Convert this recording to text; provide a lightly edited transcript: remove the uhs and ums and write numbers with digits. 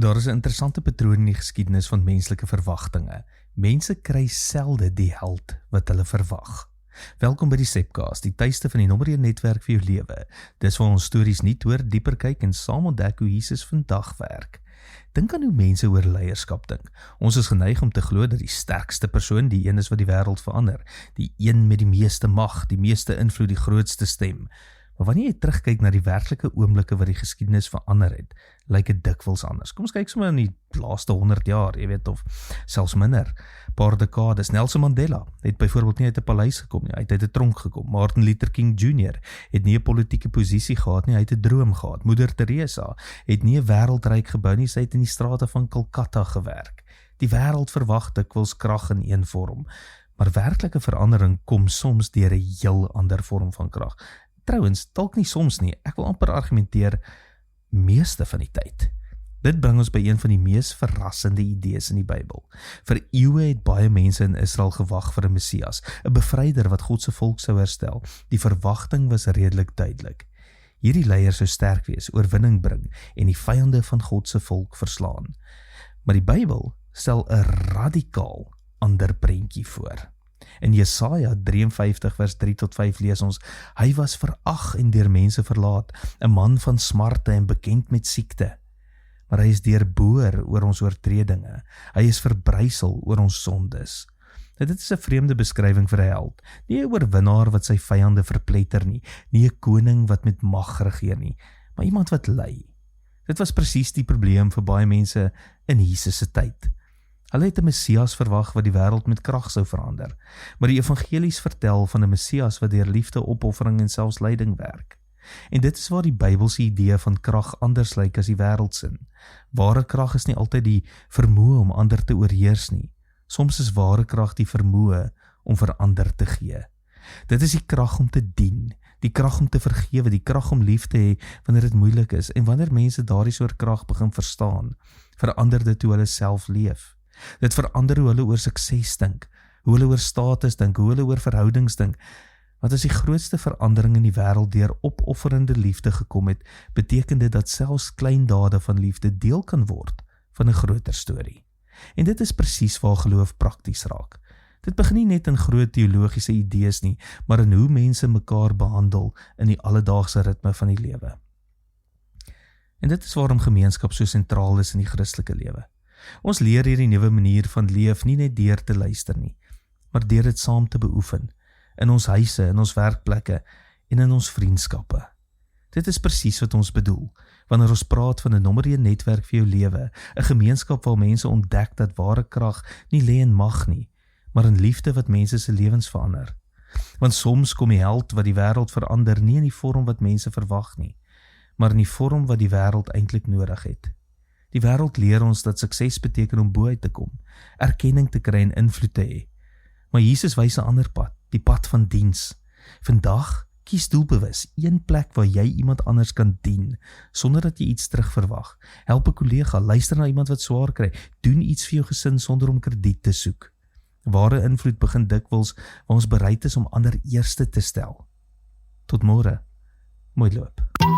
Daar is 'n interessante patroon in die geskiedenis van menslike verwagtinge. Mense kry selde die held wat hulle verwag. Welkom by die Sepcast, die tuiste van die nommer 1 netwerk vir jou lewe. Dis waar ons stories nie hoor, dieper kyk en saam ontdek hoe Jesus vandag werk. Dink aan hoe mense oor leierskap dink. Ons is geneig om te glo dat die sterkste persoon die een is wat die wêreld verander. Die een met die meeste mag, die meeste invloed, die grootste stem. Maar wanneer jy terugkyk na die werklike oomblikke wat die geskiedenis verander het, lyk dit dikwels anders. Kom ons kyk sommer in die laaste 100 jaar, jy weet, of selfs minder. Paar dekades. Nelson Mandela het byvoorbeeld nie uit 'n paleis gekom nie, hy het uit 'n tronk gekom. Martin Luther King Jr. het nie 'n politieke posisie gehad nie, hy het 'n droom gehad. Moeder Teresa het nie 'n wêreldryk gebou nie, sy het in die strate van Kolkata gewerk. Die wêreld verwag dikwels krag in een vorm, maar werklike verandering kom soms deur 'n heel ander vorm van krag. Trouwens, dalk nie soms nie, ek wil amper argumenteer, meeste van die tyd. Dit bring ons by een van die mees verrassende idees in die Bybel. Vir eeue het baie mense in Israel gewag vir 'n Messias, 'n bevryder wat God se volk sou herstel. Die verwagting was redelik duidelik. Hierdie leier sou sterk wees, oorwinning bring en die vyande van God se volk verslaan. Maar die Bybel stel 'n radikaal ander prentjie voor. In Jesaja 53 vers 3 tot 5 lees ons, hy was verag en deur mense verlaat, 'n man van smarte en bekend met siekte. Maar hy is deurboor oor ons oortredinge, hy is verbrysel oor ons sondes. Dit is 'n vreemde beskrywing vir 'n held, nie 'n oorwinnaar wat sy vyande verpletter nie, nie 'n koning wat met mag regeer nie, maar iemand wat ly. Dit was presies die probleem vir baie mense in Jesus se tyd. Hulle het 'n Messias verwag wat die wêreld met krag sou verander, maar die evangelies vertel van 'n Messias wat deur liefde, opoffering en selfs lyding werk. En dit is waar die Bybelse idee van krag anders lyk as die wêreldsin. Ware krag is nie altyd die vermoë om ander te oorheers nie. Soms is ware krag die vermoë om vir ander te gee. Dit is die krag om te dien, die krag om te vergewe, die krag om lief te hê wanneer dit moeilik is. En wanneer mense daardie soort krag begin verstaan, verander dit hoe hulle self leef. Dit verander hoe hulle oor sukses dink, hoe hulle oor status dink, hoe hulle oor verhoudings dink. Want as die grootste verandering in die wêreld deur opofferende liefde gekom het, beteken dit dat selfs klein dade van liefde deel kan word van 'n groter storie. En dit is presies waar geloof prakties raak. Dit begin nie net in groot teologiese idees nie, maar in hoe mense mekaar behandel in die alledaagse ritme van die lewe. En dit is waarom gemeenskap so sentraal is in die Christelike lewe. Ons leer hierdie nuwe manier van leef nie net deur te luister nie, maar deur dit saam te beoefen, in ons huise, in ons werkplekke en in ons vriendskappe. Dit is presies wat ons bedoel, wanneer ons praat van 'n nommer 1 netwerk vir jou lewe, 'n gemeenskap waar mense ontdek dat ware krag nie lê in mag nie, maar in liefde wat mense se lewens verander. Want soms kom die held wat die wêreld verander nie in die vorm wat mense verwag nie, maar in die vorm wat die wêreld eintlik nodig het. Die wêreld leer ons dat sukses beteken om bo uit te kom, erkenning te kry en invloed te hê. Maar Jesus wys 'n ander pad, die pad van diens. Vandag kies doelbewus een plek waar jy iemand anders kan dien, sonder dat jy iets terugverwag. Help 'n kollega, luister na iemand wat swaar kry, doen iets vir jou gesin sonder om krediet te soek. Ware invloed begin dikwels waar ons bereid is om ander eerste te stel. Tot môre, mooi loop.